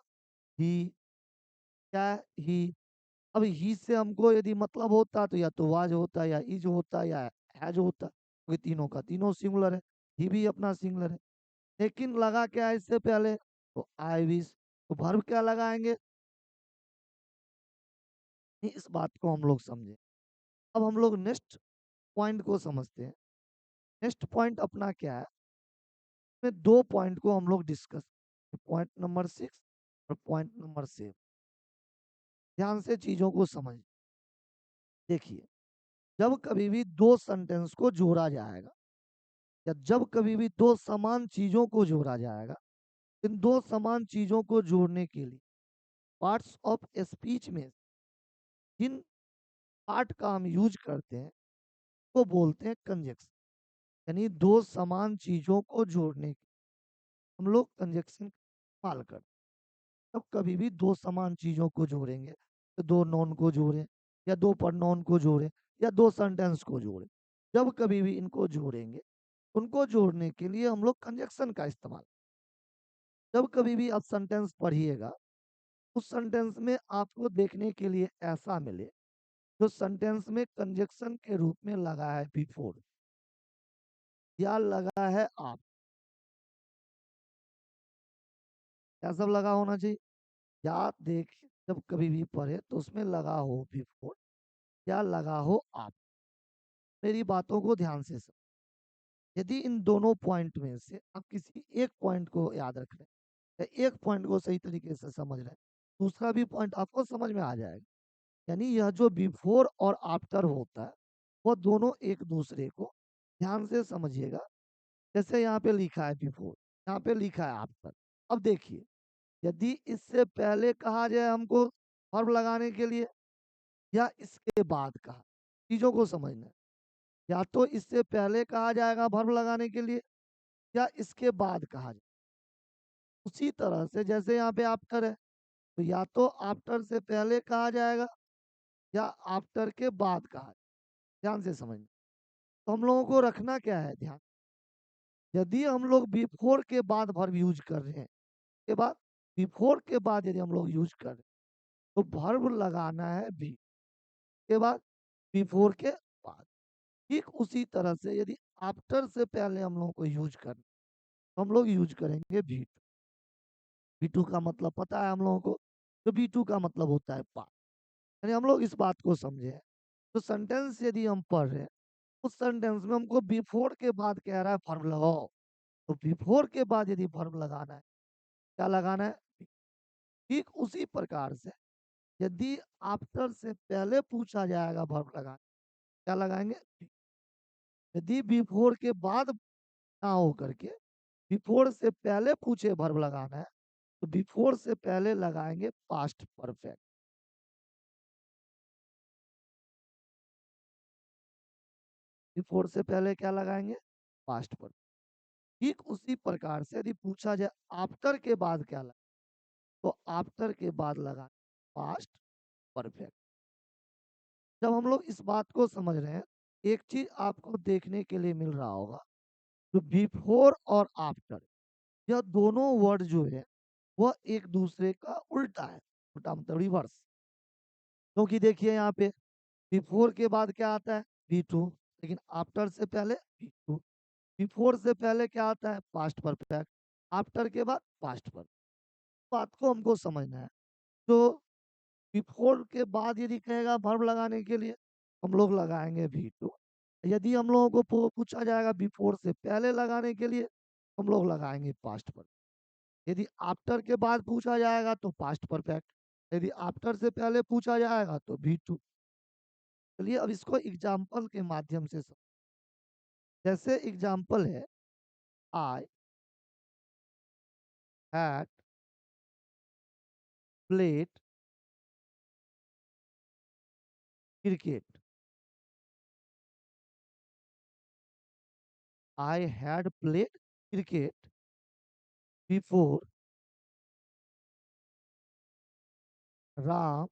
ही। क्या है? ही। अब ही से हमको यदि मतलब होता तो या तो वाज होता या इज होता या हैज होता, क्योंकि तीनों का तीनों सिंगुलर है। ही भी अपना सिंगुलर है। लेकिन लगा क्या है इससे पहले? तो आई विश। तो वर्ब क्या लगाएंगे? इस बात को हम लोग समझे। अब हम लोग नेक्स्ट पॉइंट को समझते हैं। नेक्स्ट पॉइंट अपना क्या है? में 2 पॉइंट को हम लोग डिस्कस, पॉइंट नंबर 6 और पॉइंट नंबर 7। ध्यान से चीजों को समझ। देखिए, जब कभी भी दो सेंटेंस को जोड़ा जाएगा या जब कभी भी दो समान चीजों को जोड़ा जाएगा, इन दो समान चीजों को जोड़ने के लिए पार्ट्स ऑफ स्पीच में जिन पार्ट का हम यूज करते हैं वो बोलते हैं कंजक्शन। यानी दो समान चीजों को जोड़ने के हम लोग कंजक्शन इस्तेमाल करते हैं। तब कभी भी दो समान चीजों को जोड़ेंगे तो दो नॉन को जोड़ें या दो प्रोनाउन को जोड़ें या दो सेंटेंस को जोड़ें, जब कभी भी इनको जोड़ेंगे, उनको जोड़ने के लिए हम लोग कंजक्शन का इस्तेमाल। जब कभी भी आप सेंटेंस पढ़िएगा, उस सेंटेंस में आपको देखने के लिए ऐसा मिले जो सेंटेंस में कंजक्शन के रूप में लगा है बिफोर या लगा है आप, क्या सब लगा होना चाहिए? या देख, जब कभी भी पढ़े तो उसमें लगा हो बिफोर या लगा हो आप। मेरी बातों को ध्यान से समझ। यदि इन दोनों पॉइंट में से आप किसी एक पॉइंट को याद रख रहे हैं या एक पॉइंट को सही तरीके से समझ रहे हैं, दूसरा भी पॉइंट आपको समझ में आ जाएगा। यानी यह जो बिफोर और आफ्टर होता है, वो दोनों एक दूसरे को, ध्यान से समझिएगा। जैसे यहाँ पे लिखा है बिफोर, यहाँ पे लिखा है आफ्टर। अब देखिए, यदि इससे पहले कहा जाए हमको वर्ब लगाने के लिए या इसके बाद कहा, चीजों को समझना है। या तो इससे पहले कहा जाएगा वर्ब लगाने के लिए या इसके बाद कहा जाए। उसी तरह से जैसे यहाँ पे आफ्टर है, तो या तो आफ्टर से पहले कहा जाएगा या आफ्टर के बाद कहा जाए। ध्यान से समझना। तो हम लोगों को रखना क्या है ध्यान, यदि हम लोग बिफोर के बाद वर्ब यूज कर रहे हैं, के बाद बिफोर के बाद यदि हम लोग यूज कर रहे हैं, तो वर्ब लगाना है बी के बाद, बिफोर के बाद। ठीक उसी तरह से यदि आफ्टर से पहले हम लोगों को यूज करना, तो हम लोग यूज करेंगे भी। बी टू का मतलब पता है हम लोगों को, तो बी टू का मतलब होता है पास्ट। यानी हम लोग इस बात को समझे। तो सेंटेंस यदि हम पढ़ रहे हैं, उस सेंटेंस में हमको बिफोर के बाद कह रहा है वर्ब लगाओ, तो बिफोर के बाद यदि वर्ब लगाना है, क्या लगाना है? ठीक उसी प्रकार से यदि आफ्टर से पहले पूछा जाएगा वर्ब लगाना, क्या लगाएंगे? यदि बिफोर के बाद ना हो करके बिफोर से पहले पूछे वर्ब लगाना है, तो बिफोर से पहले लगाएंगे पास्ट परफेक्ट। बिफोर से पहले क्या लगाएंगे? Past perfect. ठीक उसी प्रकार से यदि पूछा जाए आफ्टर के बाद क्या लगा, तो आफ्टर के बाद लगा पास्ट परफेक्ट। जब हम लोग इस बात को समझ रहे हैं, एक चीज आपको देखने के लिए मिल रहा होगा, जो बिफोर और आफ्टर, यह दोनों वर्ड जो है वह एक दूसरे का उल्टा है। छोटा मतलब रिवर्स। क्योंकि देखिए यहाँ पे बिफोर के बाद क्या आता है, बी टू, लेकिन आफ्टर से पहले बी टू। बिफोर से पहले क्या आता है, पास्ट परफेक्ट। आफ्टर के बाद पास्ट परफेक्ट। बात को हमको समझना है। तो बिफोर के बाद यदि कहेगा वर्ब लगाने के लिए, हम लोग लगाएंगे भी टू। यदि हम लोगों को पूछा जाएगा बिफोर से पहले लगाने के लिए, हम लोग लगाएंगे पास्ट पर। यदि आफ्टर के बाद पूछा जाएगा तो पास्ट परफेक्ट। यदि आफ्टर से पहले पूछा जाएगा तो भी टू। चलिए अब इसको एग्जाम्पल के माध्यम से जैसे एग्जाम्पल है, I had played cricket. I had played cricket before Ram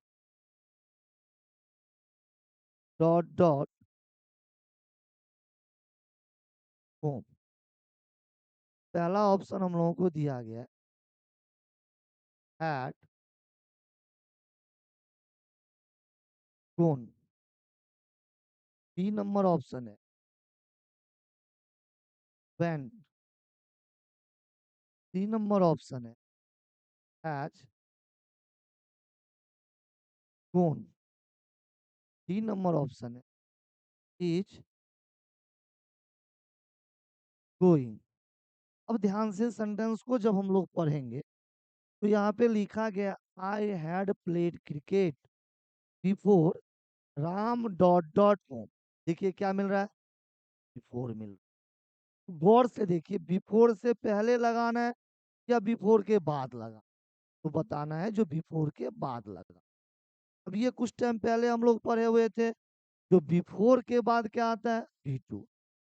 dot dot home. पहला ऑप्शन हम लोगों को दिया गया है, हैड गॉन। 3 नंबर ऑप्शन है वेंट। 3 नंबर ऑप्शन है हैज गॉन। 3 नंबर ऑप्शन है इज गोइंग। अब ध्यान से सेंटेंस को जब हम लोग पढ़ेंगे तो यहाँ पे लिखा गया I had played cricket before Ram dot dot home. देखिए क्या मिल रहा है, बिफोर मिल रहा है। गौर से देखिए, बिफोर से पहले लगाना है या बिफोर के बाद लगा, तो बताना है जो बिफोर के बाद लगा। अब ये कुछ टाइम पहले हम लोग पढ़े हुए थे, जो बिफोर के बाद क्या आता है, भी टू।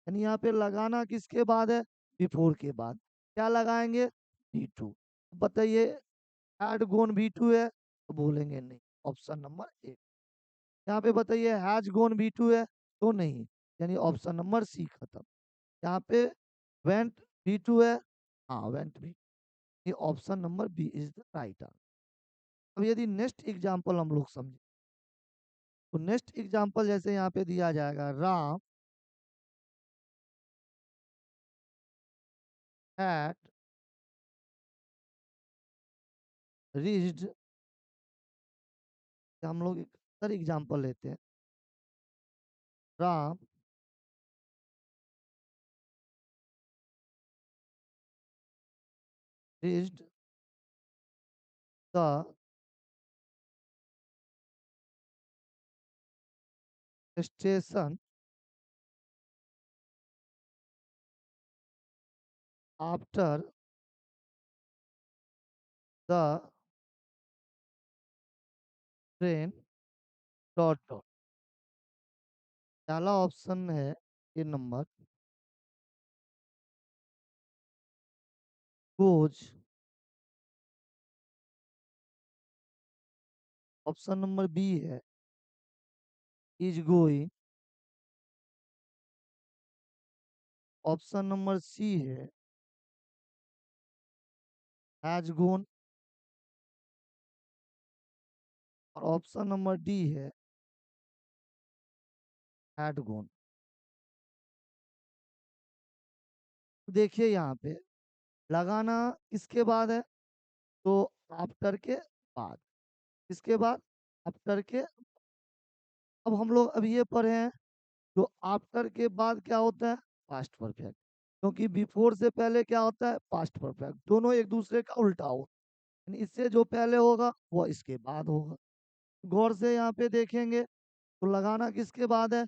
यानी यहाँ पे लगाना किसके बाद है, बिफोर के बाद। क्या लगाएंगे, भी टू। बताइए हैड गोन भी टू है तो बोलेंगे नहीं, ऑप्शन नंबर ए। यहाँ पे बताइए हैज गोन भी टू है तो नहीं, यानी ऑप्शन नंबर सी खत्म। यहाँ पे वेंट भी टू है, हाँ वेंट भी, ये option number B is the right answer. अब यदि नेक्स्ट एग्जांपल हम लोग समझे, तो नेक्स्ट एग्जांपल जैसे यहाँ पे दिया जाएगा, राम हैड रीच्ड। हम लोग एक सर एग्जांपल लेते हैं, Ram reached the station after the train dot dot. पहला ऑप्शन है ये number goes. Option number B है is going. Option number C है हैज गोन। और ऑप्शन नंबर डी है हैड गोन। देखिए यहाँ पे लगाना किसके बाद है, तो आफ्टर के बाद। किसके बाद, आफ्टर के। अब हम लोग अब ये पढ़े हैं, तो आफ्टर के बाद क्या होता है, पास्ट परफेक्ट। क्योंकि बिफोर से पहले क्या होता है, पास्ट परफेक्ट। दोनों एक दूसरे का उल्टा हो, यानी इससे जो पहले होगा वो इसके बाद होगा। गौर से यहाँ पे देखेंगे तो लगाना किसके बाद है,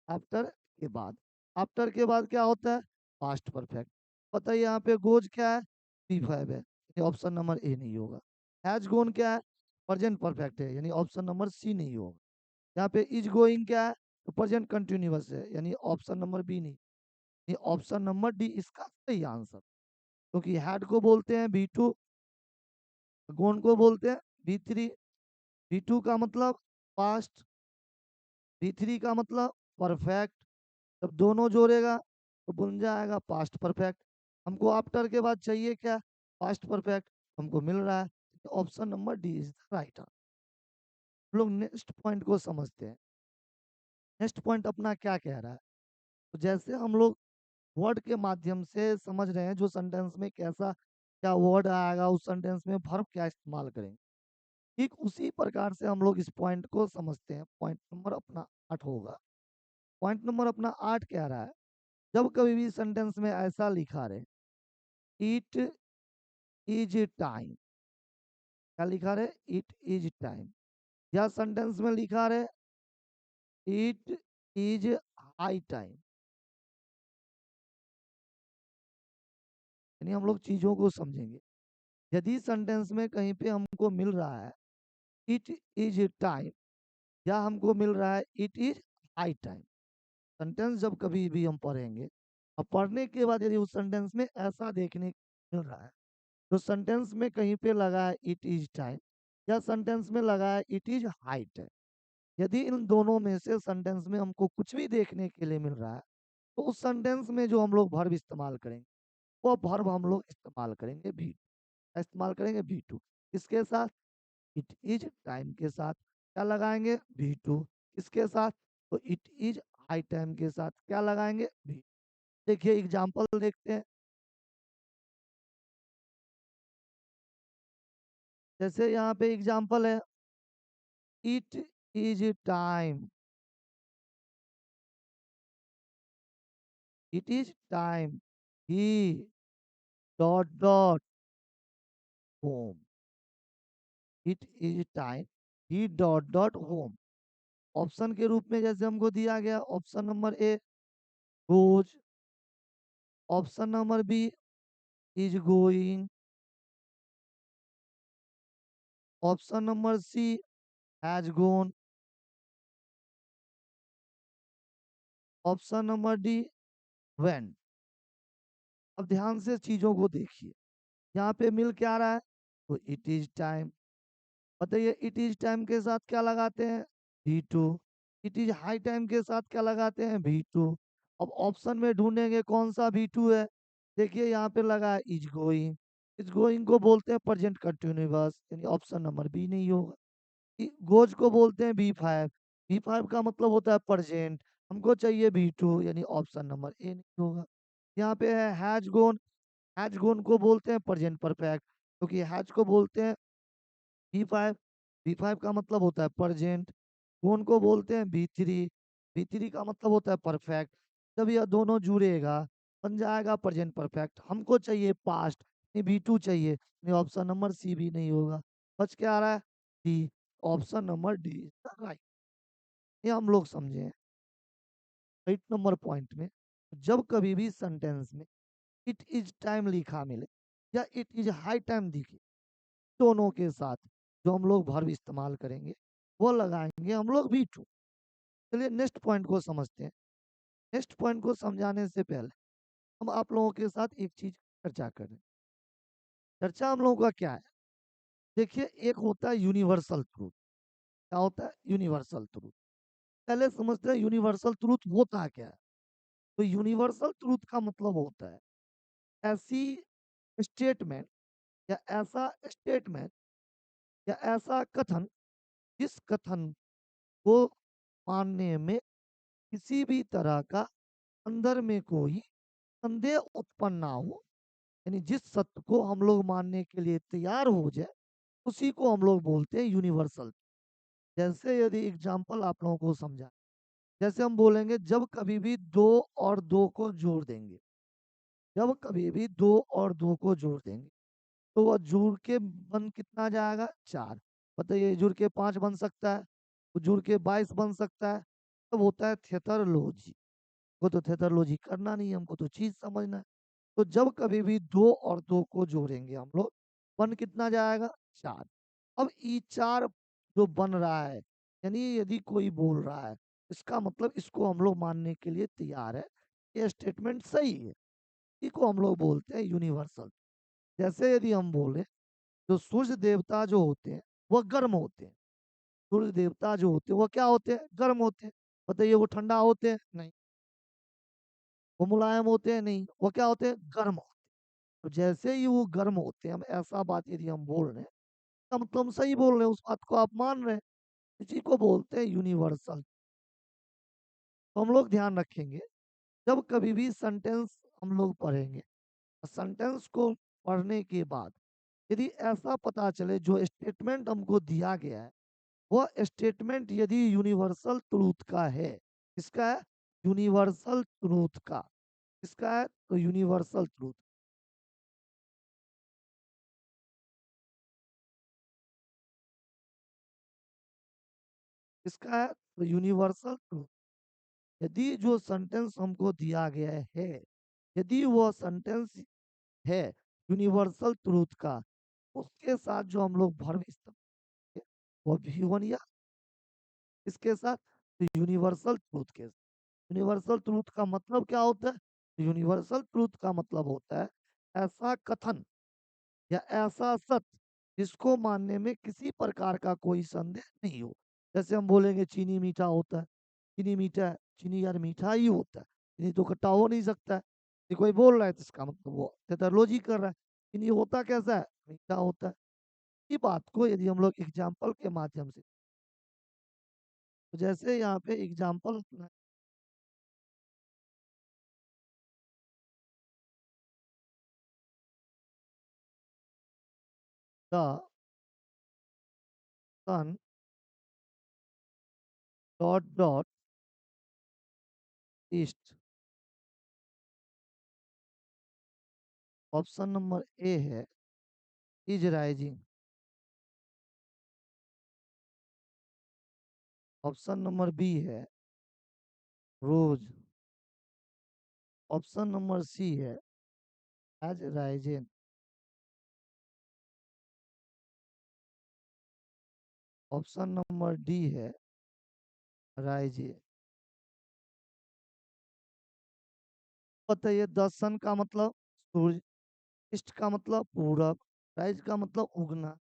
आफ्टर के बाद। आफ्टर के बाद क्या होता है, पास्ट परफेक्ट। बताइए यहाँ पे गोज क्या है, P5 है, ऑप्शन नंबर ए नहीं होगा। हैज गोन क्या है, प्रेजेंट परफेक्ट है, यानी ऑप्शन नंबर सी नहीं होगा। यहाँ पे इज गोइंग क्या है, तो प्रेजेंट कंटिन्यूअस है, यानी ऑप्शन नंबर बी नहीं, ये ऑप्शन नंबर डी इसका सही आंसर। क्योंकि हैड को बोलते हैं B2, गोन को बोलते हैं B3। B2 का मतलब पास्ट, B3 का मतलब परफेक्ट। जब दोनों जोड़ेगा तो बन जाएगा पास्ट परफेक्ट। हमको आफ्टर के बाद चाहिए क्या, पास्ट परफेक्ट, हमको मिल रहा है। Option number D is the right answer. लोग नेक्स्ट पॉइंट को समझते हैं। नेक्स्ट पॉइंट अपना क्या कह रहा है? तो जैसे हम लोग वर्ड के माध्यम से समझ रहे हैं जो सेंटेंस में कैसा क्या वर्ड आएगा, उस सेंटेंस में वर्ब क्या इस्तेमाल करेंगे, ठीक उसी प्रकार से हम लोग इस पॉइंट को समझते हैं। पॉइंट नंबर अपना 8 होगा। पॉइंट नंबर अपना 8 कह रहा है, जब कभी भी सेंटेंस में ऐसा लिखा रहे, इट इज टाइम, क्या लिखा रहे, इट इज टाइम, या सेंटेंस में लिखा रहे इट इज हाई टाइम, यानी हम लोग चीजों को समझेंगे। यदि सेंटेंस में कहीं पे हमको मिल रहा है इट इज टाइम, या हमको मिल रहा है it is high time, sentence जब कभी भी हम पढ़ेंगे और पढ़ने के बाद यदि उस सेंटेंस में ऐसा देखने को मिल रहा है, तो सेंटेंस में कहीं पे लगा है इट इज टाइम, या सेंटेंस में लगा है इट इज हाई टाइम, यदि इन दोनों में से सेंटेंस में हमको कुछ भी देखने के लिए मिल रहा है, तो उस सेंटेंस में जो हम लोग वर्ब इस्तेमाल करेंगे, वो वर्ब हम लोग इस्तेमाल करेंगे भी, इस्तेमाल करेंगे भी टू। इसके साथ इट इज टाइम के साथ क्या लगाएंगे, भी टू। इसके साथ तो इट इज हाई टाइम के साथ क्या लगाएंगे, भी। देखिए एग्जाम्पल देखते हैं। जैसे यहाँ पे एग्जाम्पल है, it is time, it is time he dot dot home, it is time he dot dot home. Option के रूप में जैसे हमको दिया गया, option number A goes, option number B is going, option number C has gone, option number D went. अब ध्यान से चीजों को देखिए, यहाँ पे मिल क्या रहा है, तो इट इज टाइम। बताइए इट इज टाइम के साथ क्या लगाते हैं, भी to. It is high time के साथ क्या लगाते हैं, भी टू। अब ऑप्शन में ढूंढेंगे कौन सा भी टू है। देखिए यहाँ पे लगा है इज गोइंग, इज गोइंग को बोलते हैं प्रेजेंट कंटिन्यूअस, यानी ऑप्शन नंबर बी नहीं होगा। गोज को बोलते हैं बी फाइव, बी फाइव का मतलब होता है प्रेजेंट, हमको चाहिए बी टू, यानी ऑप्शन नंबर ए नहीं होगा। यहाँ पे है हैज गोन, हैज गोन को बोलते हैं प्रेजेंट परफेक्ट, क्योंकि हैज को बोलते हैं बी फाइव, बी फाइव का मतलब होता है प्रेजेंट। गोन को बोलते हैं बी थ्री, बी थ्री का मतलब होता है परफेक्ट। जब यह दोनों जुड़ेगा बन जाएगा प्रेजेंट परफेक्ट, हमको चाहिए पास्ट, नहीं बी टू चाहिए, नहीं ऑप्शन नंबर सी भी नहीं होगा। बच क्या आ रहा है, D, option number D right. ये हम लोग समझे 8 नंबर पॉइंट में। जब कभी भी सेंटेंस में इट इज टाइम लिखा मिले या इट इज हाई टाइम दिखे, दोनों के साथ जो हम लोग वर्ब इस्तेमाल करेंगे वो लगाएंगे हम लोग भी टू। चलिए नेक्स्ट पॉइंट को समझते हैं। नेक्स्ट पॉइंट को समझाने से पहले हम आप लोगों के साथ एक चीज चर्चा करें। चर्चा हम लोगों का क्या है, देखिए एक होता है यूनिवर्सल ट्रूथ। क्या होता है, यूनिवर्सल ट्रूथ। पहले समझते हैं यूनिवर्सल ट्रूथ होता क्या है। तो यूनिवर्सल ट्रूथ का मतलब होता है ऐसी स्टेटमेंट, या ऐसा स्टेटमेंट, या ऐसा कथन जिस कथन को मानने में किसी भी तरह का अंदर में कोई संदेह उत्पन्न ना हो, यानी जिस सत्य को हम लोग मानने के लिए तैयार हो जाए, उसी को हम लोग बोलते हैं यूनिवर्सल। जैसे यदि एग्जाम्पल आप लोगों को समझा, जैसे हम बोलेंगे जब कभी भी दो और दो को जोड़ देंगे, जब कभी भी दो और दो को जोड़ देंगे, तो वह जुड़ के बन कितना जाएगा, चार। बताइए जुड़ के पांच बन सकता है, तो जुड़ के 22 बन सकता है। तब होता है थेथरलॉजी। को तो थेथरलॉजी करना नहीं है, हमको तो चीज समझना है। तो जब कभी भी दो और दो को जोड़ेंगे हम लोग, बन कितना जाएगा, चार। अब ये चार जो बन रहा है, यानी यदि कोई बोल रहा है, इसका मतलब इसको हम लोग मानने के लिए तैयार है, ये स्टेटमेंट सही है। इसको हम लोग बोलते हैं यूनिवर्सल। जैसे यदि हम बोले जो सूर्य देवता जो होते हैं वह गर्म होते हैं, सूर्य देवता जो होते हैं वो क्या होते हैं, गर्म होते हैं। बताइए वो ठंडा होते हैं, नहीं। वो मुलायम होते हैं, नहीं। वो क्या होते हैं, गर्म होते हैं। तो जैसे ही वो गर्म होते हैं, हम ऐसा बात यदि हम बोल रहे हैं, तो मतलब हम सही बोल रहे हैं, उस बात को आप मान रहे हैं। इसी को बोलते हैं यूनिवर्सल। तो हम लोग ध्यान रखेंगे, जब कभी भी सेंटेंस हम लोग पढ़ेंगे, सेंटेंस को पढ़ने के बाद यदि ऐसा पता चले जो स्टेटमेंट हमको दिया गया है वह स्टेटमेंट यदि यूनिवर्सल ट्रूथ का है, इसका है यूनिवर्सल ट्रूथ का, इसका है तो यूनिवर्सल ट्रूथ, इसका है तो यूनिवर्सल ट्रूथ। यदि जो सेंटेंस हमको दिया गया है, यदि वो सेंटेंस है यूनिवर्सल ट्रूथ का, उसके साथ जो हम लोग वर्ब इस्तेमाल करें, वो भी वन या इसके साथ यूनिवर्सल ट्रूथ के साथ। यूनिवर्सल ट्रूथ का मतलब क्या होता है? यूनिवर्सल ट्रूथ का मतलब होता है ऐसा कथन या ऐसा सत्य जिसको मानने में किसी प्रकार का कोई संदेह नहीं हो। जैसे हम बोलेंगे चीनी मीठा होता है, चीनी मीठा है, चीनी यार मीठा ही होता है, चीनी तो खट्टा हो नहीं सकता है। यदि कोई बोल रहा है तो इसका मतलब वो टेटरोलॉजी कर रहा है, चीनी होता कैसा है? मीठा होता है। इसी बात को यदि हम लोग एग्जाम्पल के माध्यम से, तो जैसे यहाँ पे example the sun dot dot east. Option number A है is rising. Option number B है रोज। ऑप्शन नंबर सी है has rising. Option number D है राइजिंग। बताइए, द सन का मतलब सूर्य, ईस्ट का मतलब पूरब, राइज का मतलब उगना।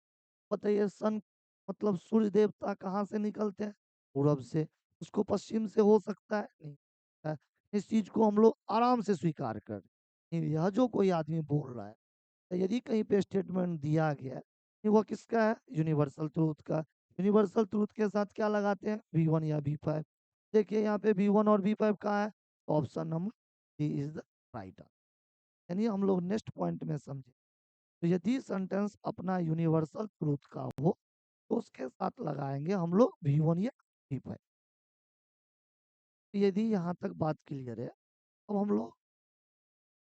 बताइए सन मतलब सूर्य देवता कहाँ से निकलते हैं? पूरब से। उसको पश्चिम से हो सकता है? नहीं होता है। इस चीज को हम लोग आराम से स्वीकार कर यह जो कोई आदमी बोल रहा है, तो यदि कहीं पे स्टेटमेंट दिया गया है कि वह किसका है? यूनिवर्सल ट्रूथ का। यूनिवर्सल ट्रूथ के साथ क्या लगाते हैं? V1 या V5। देखिए यहाँ पे V1 और V5 कहाँ है? Option number D is the right answer. यानी हम लोग नेक्स्ट पॉइंट में समझे, तो यदि सेंटेंस अपना यूनिवर्सल ट्रूथ का हो तो उसके साथ लगाएंगे हम लोग V1 या V5। यदि यहाँ तक बात क्लियर है, अब हम लोग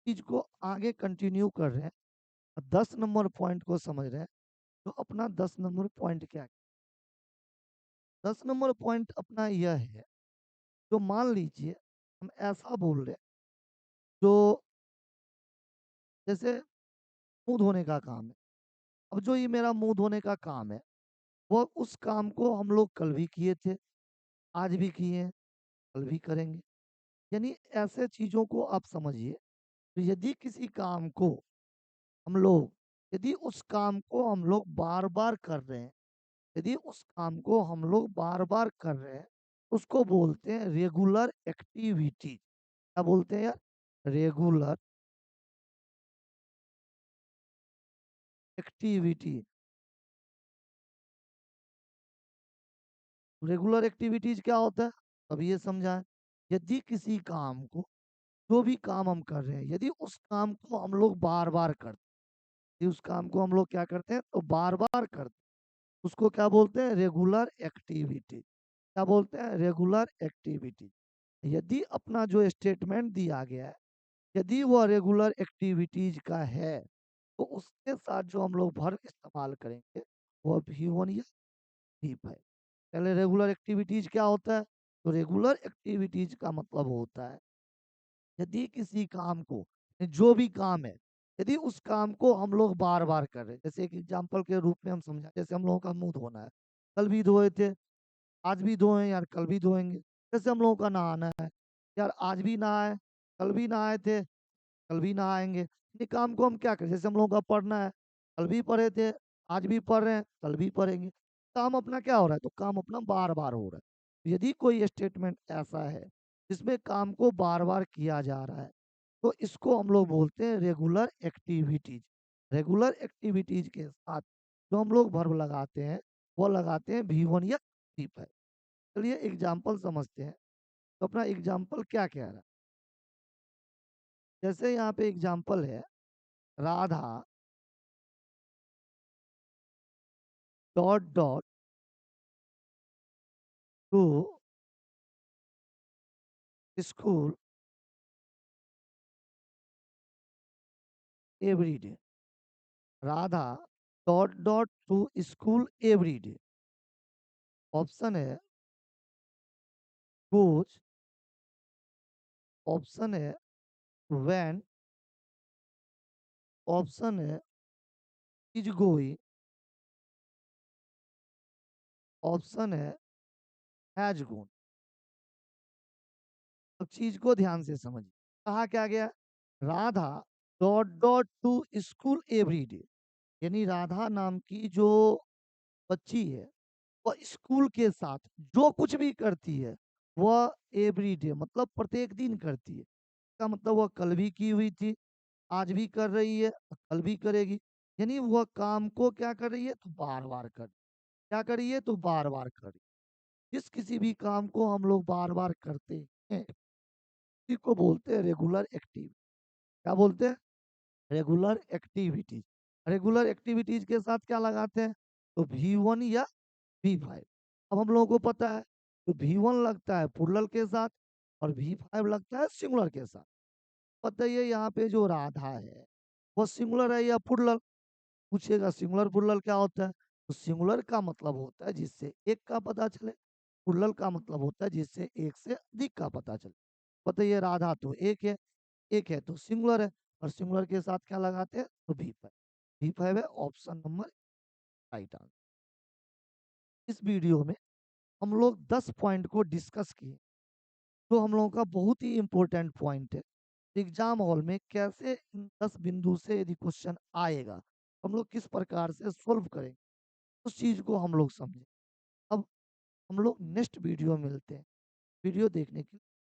चीज को आगे कंटिन्यू कर रहे हैं, 10 नंबर पॉइंट को समझ रहे हैं। तो अपना 10 नंबर पॉइंट क्या है? 10 नंबर पॉइंट अपना यह है, जो मान लीजिए हम ऐसा बोल रहे हैं, जो जैसे मुंह धोने का काम है। अब जो ये मेरा मुंह धोने का काम है, वह उस काम को हम लोग कल भी किए थे, आज भी किए हैं, कल भी करेंगे। यानी ऐसे चीजों को आप समझिए। तो यदि किसी काम को हम लोग, यदि उस काम को हम लोग बार बार कर रहे हैं, यदि उस काम को हम लोग बार बार कर रहे हैं, उसको बोलते हैं रेगुलर एक्टिविटी। क्या बोलते हैं यार? Regular activity. रेगुलर एक्टिविटीज क्या होता है? अब ये समझाएं। यदि किसी काम को, जो भी काम हम कर रहे हैं, यदि उस काम को हम लोग बार बार करते हैं, यदि उस काम को हम लोग क्या करते हैं तो बार बार करते हैं, उसको क्या बोलते हैं? Regular activity. क्या बोलते हैं? Regular activity. यदि अपना जो स्टेटमेंट दिया गया है, यदि वह रेगुलर एक्टिविटीज का है, तो उसके साथ जो हम लोग वर्ब इस्तेमाल करेंगे वह V1 या V5। पहले रेगुलर एक्टिविटीज क्या होता है? तो रेगुलर एक्टिविटीज का मतलब होता है यदि किसी काम को, जो भी काम है, यदि उस काम को हम लोग बार बार कर रहे हैं, जैसे एक एग्जाम्पल के रूप में हम समझा, जैसे हम लोगों का मुंह धोना है, कल भी धोए थे, आज भी धोए यार, कल भी धोएंगे। जैसे हम लोगों का नहाना है, यार आज भी नहाए, कल भी नहाए थे, कल भी नहाएंगे। ये काम को हम क्या करें? जैसे हम लोगों का पढ़ना है, कल भी पढ़े थे, आज भी पढ़ रहे हैं, कल भी पढ़ेंगे। काम अपना क्या हो रहा है? तो काम अपना बार बार हो रहा है। यदि कोई स्टेटमेंट ऐसा है जिसमें काम को बार बार किया जा रहा है, तो इसको हम लोग बोलते हैं रेगुलर एक्टिविटीज। रेगुलर एक्टिविटीज के साथ जो हम लोग वर्ब लगाते हैं, वो लगाते हैं V1 या ठीक है। चलिए एग्जाम्पल समझते हैं। तो अपना एग्जाम्पल क्या कह रहा है? जैसे यहाँ पे एग्जाम्पल है, Radha dot dot to school every day. Radha dot dot to school every day. Option है गोज, ऑप्शन है वैन, ऑप्शन है इज गोइंग, ऑप्शन है हैज गोन। अब चीज को ध्यान से समझिए। कहा क्या गया? Radha dot dot to school every day, यानी राधा नाम की जो बच्ची है वह स्कूल के साथ जो कुछ भी करती है वह एवरी डे मतलब प्रत्येक दिन करती है। इसका मतलब वह कल भी की हुई थी, आज भी कर रही है, कल भी करेगी। यानी वह काम को क्या कर रही है? तो बार बार कर, क्या कर रही है? तो बार बार कर रही है। जिस किसी भी काम को हम लोग बार बार करते हैं इसी को बोलते हैं रेगुलर एक्टिव। क्या बोलते हैं? Regular activities. रेगुलर एक्टिविटीज के साथ क्या लगाते हैं? तो V1 या V5। अब हम लोगों को पता है तो V1 लगता है प्लूरल के साथ और V5 लगता है सिंगुलर के साथ। बताइए यहाँ पे जो राधा है वो सिंगुलर है या प्लूरल? पूछेगा सिंगुलर प्लूरल क्या होता है? तो सिंगुलर का मतलब होता है जिससे एक का पता चले, प्लूरल का मतलब होता है जिससे एक से अधिक का पता चले। बताइए राधा तो एक है तो सिंगुलर है, और सिंगुलर के साथ क्या लगाते हैं? तो V5। V5 है ऑप्शन नंबर राइट आंसर। इस वीडियो में हम लोग 10 पॉइंट को डिस्कस किए जो हम लोगों का बहुत ही इंपॉर्टेंट पॉइंट है। एग्जाम हॉल में कैसे इन 10 बिंदु से यदि क्वेश्चन आएगा हम लोग किस प्रकार से सोल्व करेंगे उस चीज को हम लोग समझें। अब हम लोग नेक्स्ट वीडियो में मिलते हैं। वीडियो देखने के लिए